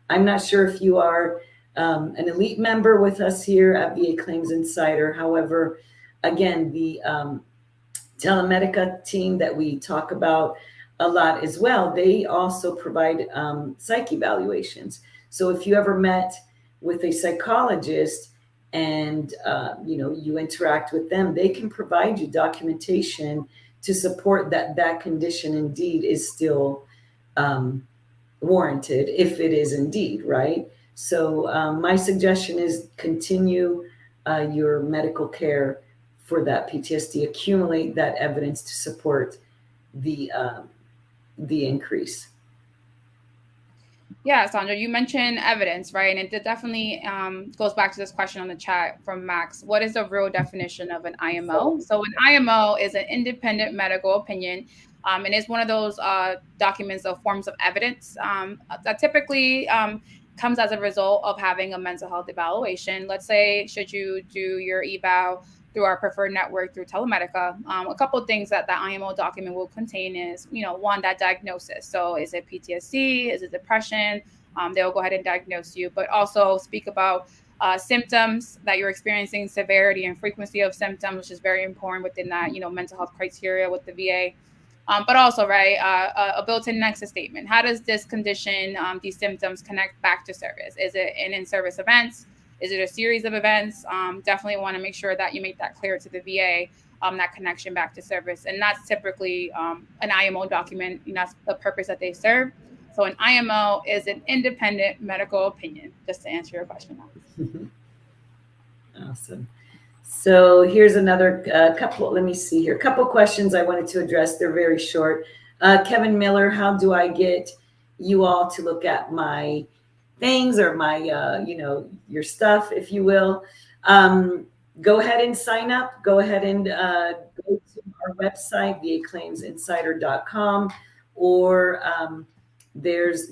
I'm not sure if you are an elite member with us here at VA Claims Insider. However, again, the Telemedica team that we talk about a lot as well, they also provide psych evaluations. So if you ever met with a psychologist and you interact with them, they can provide you documentation to support that condition indeed is still warranted, if it is indeed, right? So my suggestion is continue your medical care for that PTSD, accumulate that evidence to support the increase. Yeah, Sandra, you mentioned evidence, right? And it definitely goes back to this question on the chat from Max. What is the real definition of an IMO? So an IMO is an independent medical opinion, and it's one of those documents of forms of evidence that typically comes as a result of having a mental health evaluation. Let's say, should you do your eval through our preferred network through Telemedica, a couple of things that the IMO document will contain is, one, that diagnosis. So is it PTSD? Is it depression? They'll go ahead and diagnose you, but also speak about symptoms that you're experiencing, severity and frequency of symptoms, which is very important within that, mental health criteria with the VA. But also, right, a built-in Nexus statement. How does this condition, these symptoms connect back to service? Is it an in-service events? Is it a series of events? Definitely want to make sure that you make that clear to the VA, that connection back to service. And that's typically an IMO document. That's the purpose that they serve. So an IMO is an independent medical opinion, just to answer your question. Awesome. So here's another couple, let me see here, a couple questions I wanted to address. They're very short. Kevin Miller, how do I get you all to look at my things or my, your stuff, if you will? Go ahead and sign up. Go ahead and go to our website, vaclaimsinsider.com, or there's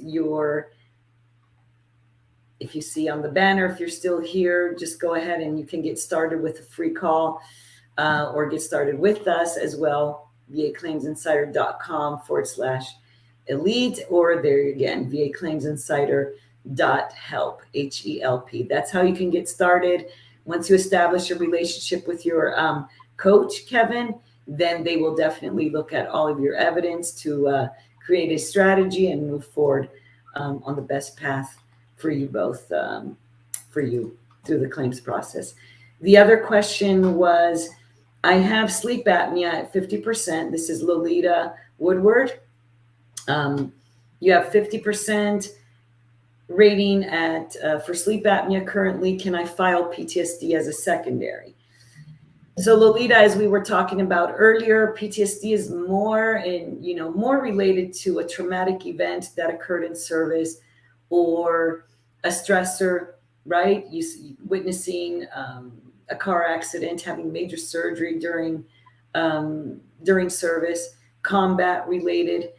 if you see on the banner, if you're still here, just go ahead and you can get started with a free call or get started with us as well, vaclaimsinsider.com/ Elite, or there again, VA Claims Insider .help, HELP. That's how you can get started. Once you establish a relationship with your coach, Kevin, then they will definitely look at all of your evidence to create a strategy and move forward on the best path for you both, for you through the claims process. The other question was, I have sleep apnea at 50%. This is Lolita Woodward. You have 50% rating at for sleep apnea currently. Can I file PTSD as a secondary? So Lolita, as we were talking about earlier, PTSD is more related to a traumatic event that occurred in service or a stressor, right? Witnessing a car accident, having major surgery during service, combat related.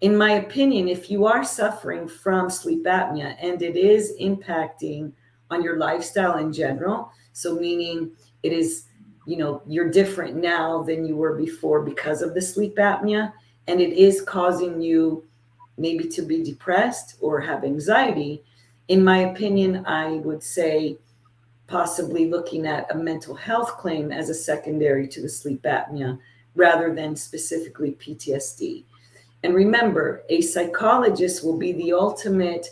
In my opinion, if you are suffering from sleep apnea and it is impacting on your lifestyle in general, so meaning it is, you're different now than you were before because of the sleep apnea, and it is causing you maybe to be depressed or have anxiety, in my opinion, I would say possibly looking at a mental health claim as a secondary to the sleep apnea rather than specifically PTSD. And remember, a psychologist will be the ultimate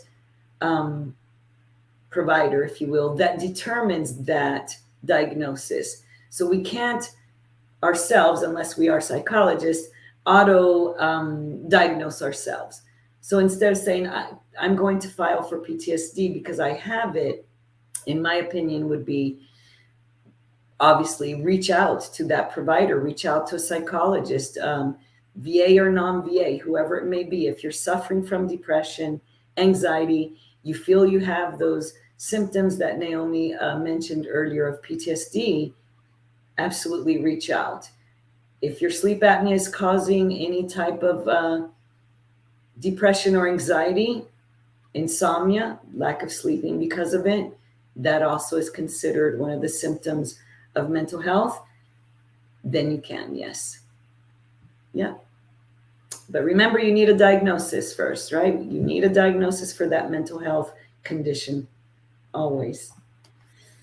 provider, if you will, that determines that diagnosis. So we can't ourselves, unless we are psychologists, auto diagnose ourselves. So instead of saying, I'm going to file for PTSD because I have it, in my opinion, would be obviously reach out to that provider, reach out to a psychologist, VA or non-VA, whoever it may be. If you're suffering from depression, anxiety, you feel you have those symptoms that Naomi mentioned earlier of PTSD, absolutely reach out. If your sleep apnea is causing any type of depression or anxiety, insomnia, lack of sleeping because of it, that also is considered one of the symptoms of mental health, then you can, yes. Yeah. But remember, you need a diagnosis first, right? You need a diagnosis for that mental health condition, always.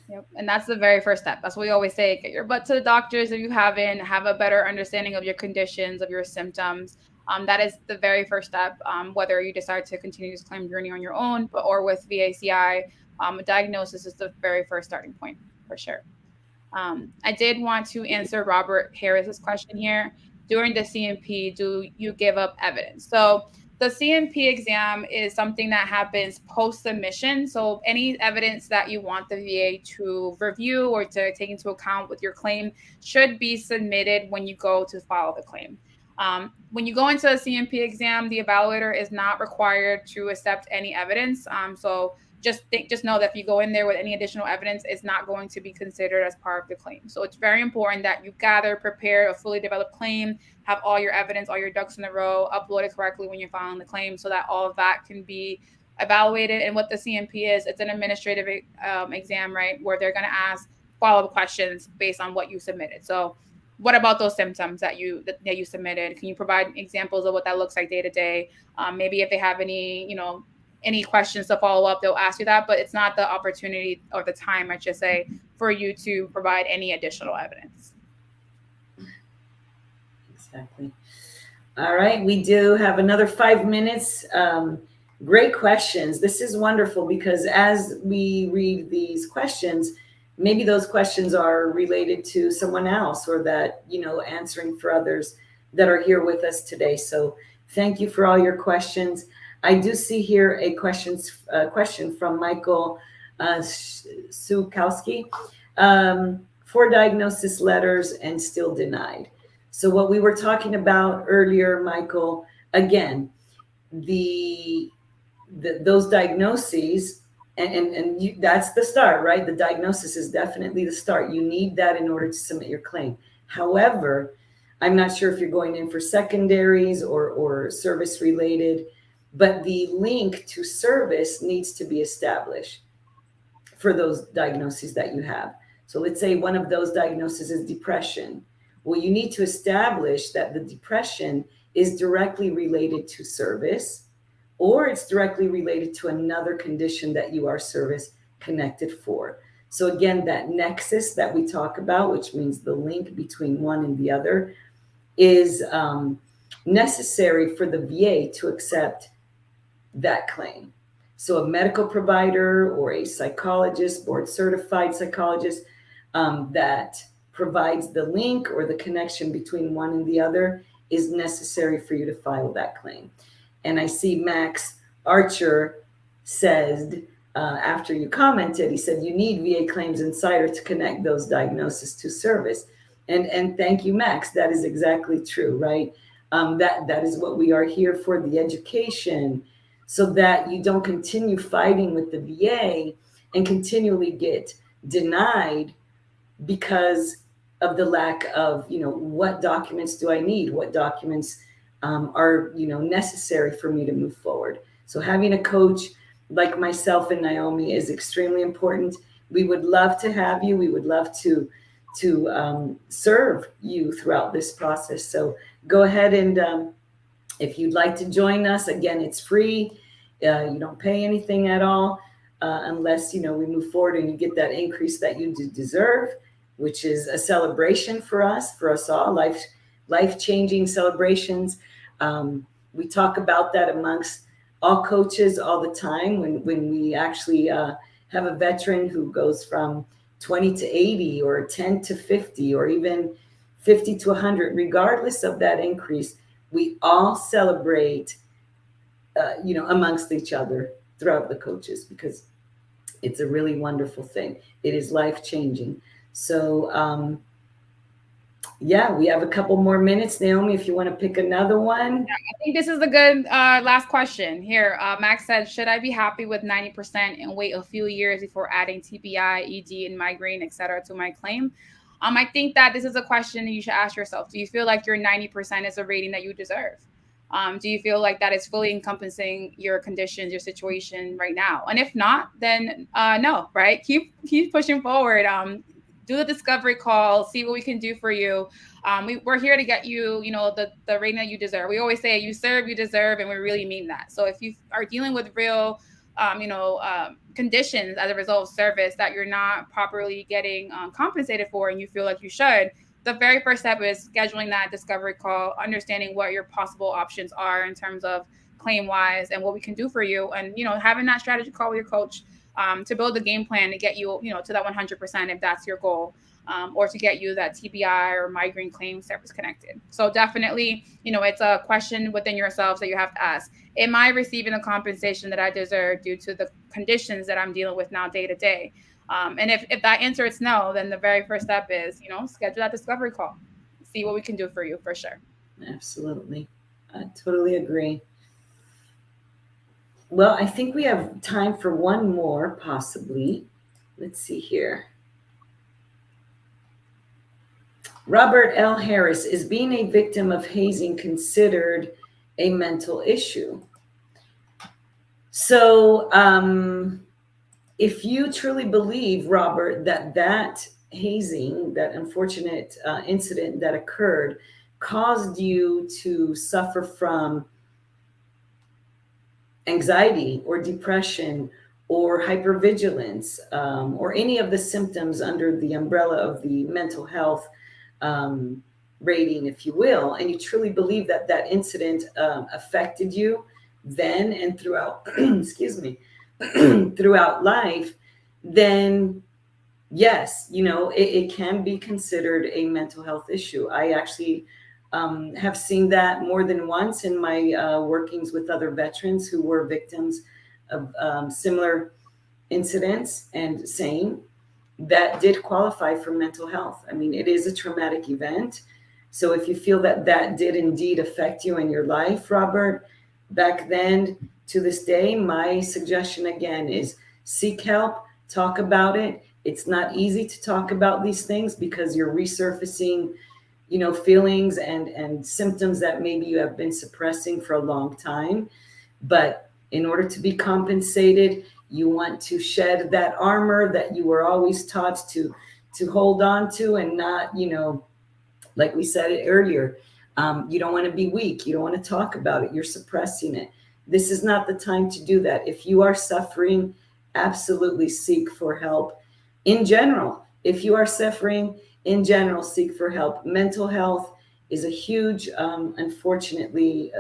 Yep. And that's the very first step. That's what we always say. Get your butt to the doctors if you haven't, have a better understanding of your conditions, of your symptoms. That is the very first step, whether you decide to continue this claim journey on your own or with VACI. A diagnosis is the very first starting point, for sure. I did want to answer Robert Harris's question here. During the CMP, do you give up evidence? So the CMP exam is something that happens post-submission. So any evidence that you want the VA to review or to take into account with your claim should be submitted when you go to file the claim. When you go into a CMP exam, the evaluator is not required to accept any evidence. So just know that if you go in there with any additional evidence, it's not going to be considered as part of the claim. So it's very important that you gather, prepare a fully developed claim, have all your evidence, all your ducks in a row, upload it correctly when you're filing the claim so that all of that can be evaluated. And what the CMP is, it's an administrative exam, right, where they're going to ask follow-up questions based on what you submitted. So what about those symptoms that you submitted? Can you provide examples of what that looks like day to day? Maybe if they have any questions to follow up, they'll ask you that, but it's not the opportunity or the time, I should say, for you to provide any additional evidence. Exactly. All right. We do have another 5 minutes. Great questions. This is wonderful because as we read these questions, maybe those questions are related to someone else or that, answering for others that are here with us today. So thank you for all your questions. I do see here a question from Michael Sukowski. 4 diagnosis letters and still denied. So what we were talking about earlier, Michael, again, those diagnoses, and that's the start, right? The diagnosis is definitely the start. You need that in order to submit your claim. However, I'm not sure if you're going in for secondaries or service related, but the link to service needs to be established for those diagnoses that you have. So let's say one of those diagnoses is depression Well, you need to establish that the depression is directly related to service, or it's directly related to another condition that you are service connected for. So again, that nexus that we talk about, which means the link between one and the other, is necessary for the VA to accept that claim. So a medical provider or a psychologist, board certified psychologist, that provides the link or the connection between one and the other is necessary for you to file that claim. And I see Max Archer said, after you commented, he said, you need VA Claims Insider to connect those diagnoses to service. And thank you, Max. That is exactly true, right? That is what we are here for, the education, so that you don't continue fighting with the VA and continually get denied because of the lack of, what documents do I need? What documents are, necessary for me to move forward? So having a coach like myself and Naomi is extremely important. We would love to have you. We would love to serve you throughout this process. So go ahead and if you'd like to join us, again, it's free. You don't pay anything at all unless, we move forward and you get that increase that you deserve, which is a celebration for us all, life-changing celebrations. We talk about that amongst all coaches all the time when we actually have a veteran who goes from 20 to 80 or 10 to 50 or even 50 to 100, regardless of that increase, we all celebrate, amongst each other throughout the coaches, because it's a really wonderful thing. It is life-changing. So, we have a couple more minutes. Naomi, if you want to pick another one. I think this is the good last question here. Max said, should I be happy with 90% and wait a few years before adding TBI, ED, and migraine, etc. to my claim? I think that this is a question that you should ask yourself. Do you feel like your 90% is a rating that you deserve? Do you feel like that is fully encompassing your conditions, your situation right now? And if not, then no, right? Keep pushing forward. Do the discovery call, see what we can do for you. We're here to get you, the rating that you deserve. We always say you serve, you deserve, and we really mean that. So if you are dealing with real, conditions as a result of service that you're not properly getting compensated for, and you feel like you should, the very first step is scheduling that discovery call, understanding what your possible options are in terms of claim wise and what we can do for you. And, having that strategy call with your coach to build a game plan to get you, to that 100% if that's your goal, or to get you that TBI or migraine claim service connected. So definitely, it's a question within yourselves that you have to ask. Am I receiving the compensation that I deserve due to the conditions that I'm dealing with now day to day? And if that answer is no, then the very first step is, schedule that discovery call. See what we can do for you, for sure. Absolutely. I totally agree. Well, I think we have time for one more, possibly. Let's see here. Robert L. Harris, is being a victim of hazing considered a mental issue? So, if you truly believe, Robert, that hazing, that unfortunate incident that occurred, caused you to suffer from anxiety or depression or hypervigilance, or any of the symptoms under the umbrella of the mental health rating, if you will, and you truly believe that incident affected you then and throughout, excuse me, throughout life, then yes, it can be considered a mental health issue. I actually have seen that more than once in my workings with other veterans who were victims of similar incidents, and saying that did qualify for mental health. I mean, it is a traumatic event. So if you feel that did indeed affect you in your life, Robert, back then to this day, my suggestion again is seek help, talk about it. It's not easy to talk about these things because you're resurfacing, feelings and symptoms that maybe you have been suppressing for a long time. But in order to be compensated, you want to shed that armor that you were always taught to hold on to and not, Like we said it earlier, you don't want to be weak. You don't want to talk about it. You're suppressing it. This is not the time to do that. If you are suffering, absolutely seek for help. In general, if you are suffering, in general, seek for help. Mental health is a huge, unfortunately,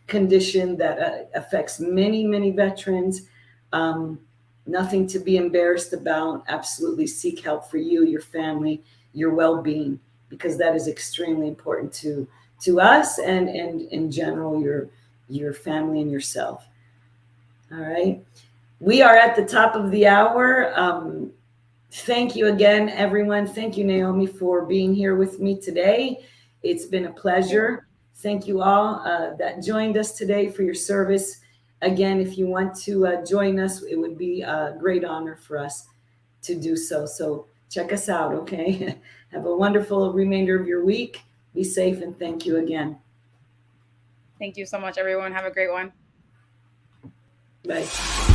condition that affects many, many veterans. Nothing to be embarrassed about. Absolutely seek help for you, your family, your well-being, because that is extremely important to us and in general, your family and yourself. All right. We are at the top of the hour. Thank you again, everyone. Thank you, Naomi, for being here with me today. It's been a pleasure. Thank you all that joined us today for your service. Again, if you want to join us, it would be a great honor for us to do so. So check us out, okay? Have a wonderful remainder of your week. Be safe, and thank you again. Thank you so much, everyone. Have a great one. Bye.